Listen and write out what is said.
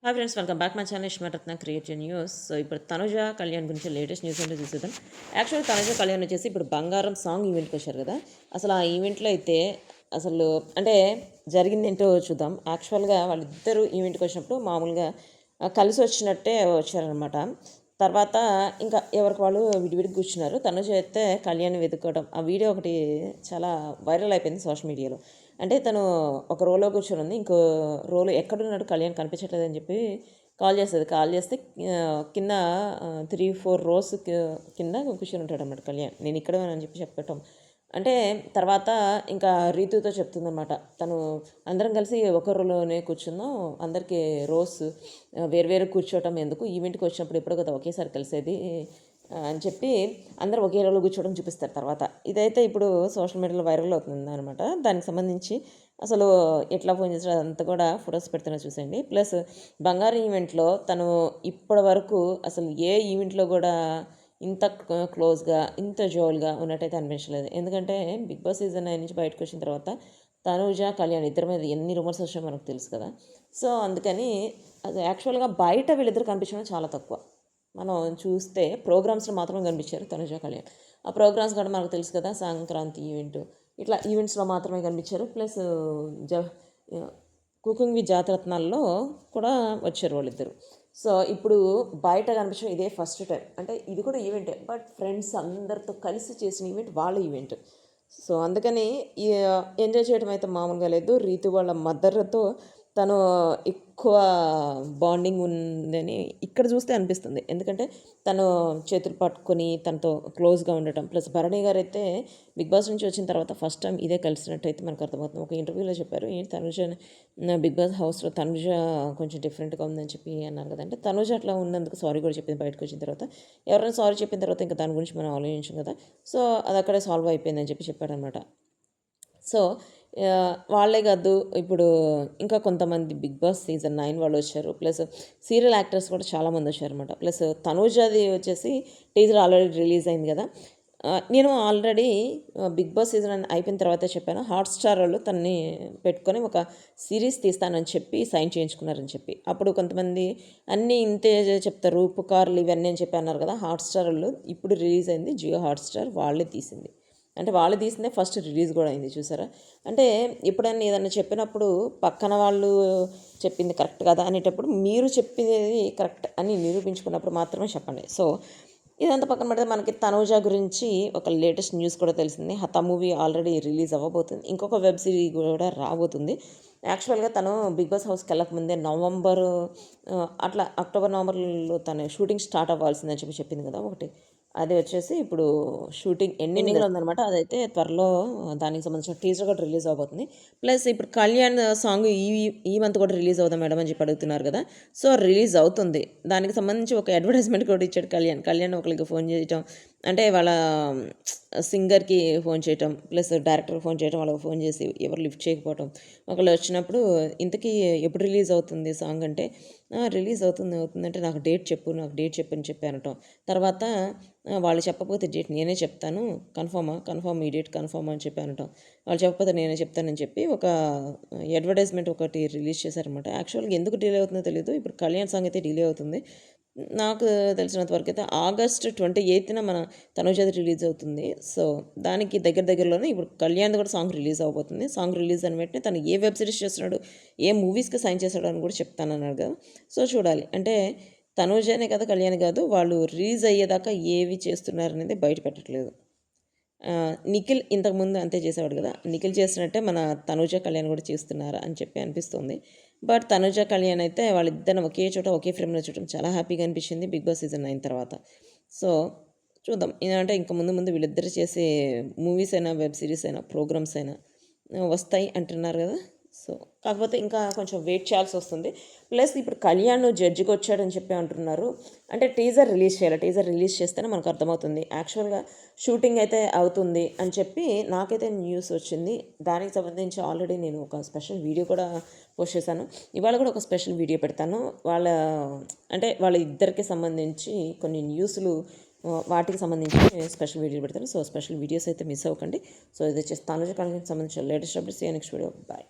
Hi friends, welcome back my channel ఇష్మరత్న creative news. So ఇప్పుడు తనుజ కళ్యాణ్ గురించి లేటెస్ట్ న్యూస్ అంటే చూసేద్దాం. యాక్చువల్లీ తనుజ కళ్యాణ్ వచ్చేసి ఇప్పుడు బంగారం సాంగ్ ఈవెంట్కి వచ్చారు కదా. అసలు ఆ ఈవెంట్లో అయితే అసలు అంటే జరిగింది ఏంటో చూద్దాం. యాక్చువల్గా వాళ్ళిద్దరూ ఈవెంట్కి వచ్చినప్పుడు మామూలుగా కలిసి వచ్చినట్టే వచ్చారనమాట. తర్వాత ఇంకా ఎవరికి వాళ్ళు విడివిడికి కూర్చున్నారు. తనుజ అయితే కళ్యాణ్ వెతుక్కోవడం ఆ వీడియో ఒకటి చాలా వైరల్ అయిపోయింది సోషల్ మీడియాలో. అంటే తను ఒక రోలో కూర్చొని ఉంది, ఇంకో రోలో ఎక్కడున్నాడు కళ్యాణ్ కనిపించట్లేదు అని చెప్పి కాల్ చేస్తుంది. కాల్ చేస్తే కింద 3-4 రోస్ కింద కూర్చొని ఉంటాడు అన్నమాట కళ్యాణ్. నేను ఇక్కడ అని చెప్పి చెప్పటం అంటే తర్వాత ఇంకా రీతుతో చెప్తుందన్నమాట. తను అందరం కలిసి ఒక రోలోనే కూర్చుందాం, అందరికీ రోస్ వేరు కూర్చోవటం ఎందుకు, ఈవెంట్కి వచ్చినప్పుడు ఎప్పుడో కదా ఒకేసారి కలిసేది అని చెప్పి అందరూ ఒకే రోలో కూర్చోవడం చూపిస్తారు. తర్వాత ఇదైతే ఇప్పుడు సోషల్ మీడియాలో వైరల్ అవుతుంది అనమాట. దానికి సంబంధించి అసలు ఎట్లా ఫోన్ చేస్తాడు అదంతా కూడా ఫొటోస్ పెడుతున్నా చూసండి. ప్లస్ బంగారు ఈవెంట్లో తను ఇప్పటి వరకు అసలు ఏ ఈవెంట్లో కూడా ఇంత క్లోజ్గా ఇంత జోల్గా ఉన్నట్టయితే అనిపించలేదు. ఎందుకంటే బిగ్ బాస్ సీజన్ 9 నుంచి బయటకు వచ్చిన తర్వాత తనూజ కళ్యాణ్ ఇద్దరి మీద ఎన్ని రూమర్స్ వచ్చాయో మనకు తెలుసు కదా. సో అందుకని అది యాక్చువల్గా బయట వీళ్ళిద్దరు కనిపించడం చాలా తక్కువ. మనం చూస్తే ప్రోగ్రామ్స్లో మాత్రమే కనిపించారు తనుజ కళ్యాణ్. ఆ ప్రోగ్రామ్స్ కూడా మనకు తెలుసు కదా, సంక్రాంతి ఈవెంట్ ఇట్లా ఈవెంట్స్లో మాత్రమే కనిపించారు. ప్లస్ కుకింగ్ విత్ జాతరత్నాల్లో కూడా వచ్చారు వాళ్ళిద్దరు. సో ఇప్పుడు బయట కనిపించడం ఇదే ఫస్ట్ టైం. అంటే ఇది కూడా ఈవెంటే, బట్ ఫ్రెండ్స్ అందరితో కలిసి చేసిన ఈవెంట్ వాళ్ళ ఈవెంట్. సో అందుకని ఎంజాయ్ చేయడం అయితే మామూలుగా లేదు. రీతు వాళ్ళ మదర్తో తను ఎక్కువ బాండింగ్ ఉందని ఇక్కడ చూస్తే అనిపిస్తుంది. ఎందుకంటే తను చేతులు పట్టుకొని తనతో క్లోజ్గా ఉండటం. ప్లస్ భరణి గారు అయితే బిగ్ బాస్ నుంచి వచ్చిన తర్వాత ఫస్ట్ టైం ఇదే కలిసినట్టు అయితే మనకు అర్థమవుతుంది. ఒక ఇంటర్వ్యూలో చెప్పారు, ఏంటి తనుజ బిగ్ బాస్ హౌస్లో తనుజ కొంచెం డిఫరెంట్గా ఉందని చెప్పి అన్నారు కదా. అంటే తనుజ అట్లా ఉన్నందుకు సారీ కూడా చెప్పింది బయటకు వచ్చిన తర్వాత. ఎవరైనా సారీ చెప్పిన తర్వాత ఇంకా దాని గురించి మనం ఆలోచించాం కదా. సో అది అక్కడే సాల్వ్ అయిపోయిందని చెప్పి చెప్పాడనమాట. సో వాళ్ళే కాదు, ఇప్పుడు ఇంకా కొంతమంది బిగ్ బాస్ సీజన్ 9 వాళ్ళు వచ్చారు. ప్లస్ సీరియల్ యాక్టర్స్ కూడా చాలామంది వచ్చారనమాట. ప్లస్ తనూజది వచ్చేసి టీజర్ ఆల్రెడీ రిలీజ్ అయింది కదా. నేను ఆల్రెడీ బిగ్ బాస్ సీజన్ అయిపోయిన తర్వాతే చెప్పాను, హాట్స్టార్ వాళ్ళు తనని పెట్టుకొని ఒక సిరీస్ తీస్తానని చెప్పి సైన్ చేయించుకున్నారని చెప్పి. అప్పుడు కొంతమంది అన్నీ ఇంతే చెప్తారు, పుకార్లు ఇవన్నీ అని చెప్పి అన్నారు కదా. హాట్స్టార్ వాళ్ళు ఇప్పుడు రిలీజ్ అయింది, జియో హాట్స్టార్ వాళ్ళే తీసింది. అంటే వాళ్ళు తీసిందే ఫస్ట్ రిలీజ్ కూడా అయింది, చూసారా. అంటే ఎప్పుడైనా ఏదైనా చెప్పినప్పుడు పక్కన వాళ్ళు చెప్పింది కరెక్ట్ కదా అనేటప్పుడు మీరు చెప్పింది కరెక్ట్ అని నిరూపించుకున్నప్పుడు మాత్రమే చెప్పండి. సో ఇదంతా పక్కన పెడితే మనకి తనూజ గురించి ఒక లేటెస్ట్ న్యూస్ కూడా తెలిసింది. హతా మూవీ ఆల్రెడీ రిలీజ్ అవ్వబోతుంది, ఇంకొక వెబ్ సిరీస్ కూడా రాబోతుంది. యాక్చువల్గా తను బిగ్ బాస్ హౌస్కి వెళ్ళకముందే నవంబర్ అట్లా అక్టోబర్ నవంబర్లో తను షూటింగ్ స్టార్ట్ అవ్వాల్సిందని చెప్పి చెప్పింది కదా ఒకటి. అది వచ్చేసి ఇప్పుడు షూటింగ్ ఎండింగ్లో ఉందనమాట. అదైతే త్వరలో దానికి సంబంధించిన టీజర్ కూడా రిలీజ్ అవబోతుంది. ప్లస్ ఇప్పుడు కళ్యాణ్ సాంగ్ ఈ మంత్ కూడా రిలీజ్ అవుదాం మేడం అని చెప్పి అడుగుతున్నారు కదా. సో రిలీజ్ అవుతుంది. దానికి సంబంధించి ఒక అడ్వర్టైజ్మెంట్ కూడా ఇచ్చాడు కళ్యాణ్ ఒకరికి ఫోన్ చేయటం, అంటే వాళ్ళ సింగర్కి ఫోన్ చేయటం, ప్లస్ డైరెక్టర్కి ఫోన్ చేయటం, వాళ్ళకి ఫోన్ చేసి ఎవరు లిఫ్ట్ చేయకపోవటం. ఒకళ్ళు వచ్చినప్పుడు ఇంతకీ ఎప్పుడు రిలీజ్ అవుతుంది సాంగ్ అంటే, రిలీజ్ అవుతుందంటే నాకు డేట్ చెప్పు అని చెప్పి అనటం. తర్వాత వాళ్ళు చెప్పకపోతే డేట్ నేనే చెప్తాను, కన్ఫర్మ్ ఈ డేట్ కన్ఫర్మ్ అని చెప్పి అనటం. వాళ్ళు చెప్పకపోతే నేనే చెప్తానని చెప్పి ఒక అడ్వర్టైజ్మెంట్ ఒకటి రిలీజ్ చేశారనమాట. యాక్చువల్గా ఎందుకు డిలే అవుతుందో తెలియదు. ఇప్పుడు కళ్యాణ్ సాంగ్ అయితే డిలే అవుతుంది. నాకు తెలిసినంత వరకు అయితే ఆగస్ట్ 28న మన తనుజది రిలీజ్ అవుతుంది. సో దానికి దగ్గరలోనే ఇప్పుడు కళ్యాణ్ కూడా సాంగ్ రిలీజ్ అవబోతుంది. సాంగ్ రిలీజ్ అని వెంటనే తను ఏ వెబ్ సిరీస్ చేస్తున్నాడు, ఏ మూవీస్కి సైన్ చేస్తాడు అని కూడా చెప్తానన్నాడు కదా. సో చూడాలి. అంటే తనుజనే కదా కళ్యాణ్ కాదు, వాళ్ళు రిలీజ్ అయ్యేదాకా ఏవి చేస్తున్నారనేది బయట పెట్టట్లేదు. నిఖిల్ ఇంతకుముందు అంతే చేసేవాడు కదా. నిఖిల్ చేసినట్టే మన తనుజ కళ్యాణ్ కూడా చేస్తున్నారా అని చెప్పి అనిపిస్తుంది. బట్ తనుజ కళ్యాణ్ అయితే వాళ్ళిద్దరిని ఒకే చోట ఒకే ఫ్రేమ్లో చూడటం చాలా హ్యాపీగా అనిపించింది బిగ్ బాస్ సీజన్ 9 తర్వాత. సో చూద్దాం. ఏంటంటే ఇంకా ముందు వీళ్ళిద్దరు చేసే మూవీస్ అయినా వెబ్ సిరీస్ అయినా ప్రోగ్రామ్స్ అయినా వస్తాయి అంటున్నారు కదా. సో కాకపోతే ఇంకా కొంచెం వెయిట్ చేయాల్సి వస్తుంది. ప్లస్ ఇప్పుడు కళ్యాణ్ జడ్జికి వచ్చాడని చెప్పి అంటున్నారు. అంటే టీజర్ రిలీజ్ చేయాలి, టీజర్ రిలీజ్ చేస్తేనే మనకు అర్థమవుతుంది. యాక్చువల్గా షూటింగ్ అయితే అవుతుంది అని చెప్పి నాకైతే న్యూస్ వచ్చింది. దానికి సంబంధించి ఆల్రెడీ నేను ఒక స్పెషల్ వీడియో కూడా పోస్ట్ చేశాను. ఇవాళ కూడా ఒక స్పెషల్ వీడియో పెడతాను. వాళ్ళ ఇద్దరికి సంబంధించి కొన్ని న్యూస్లు, వాటికి సంబంధించి స్పెషల్ వీడియో పెడతాను. సో స్పెషల్ వీడియోస్ అయితే మిస్ అవ్వకండి. సో ఇది వచ్చేసి తనుజ కళ్యాణ్కి సంబంధించిన latest updates. Next video bye.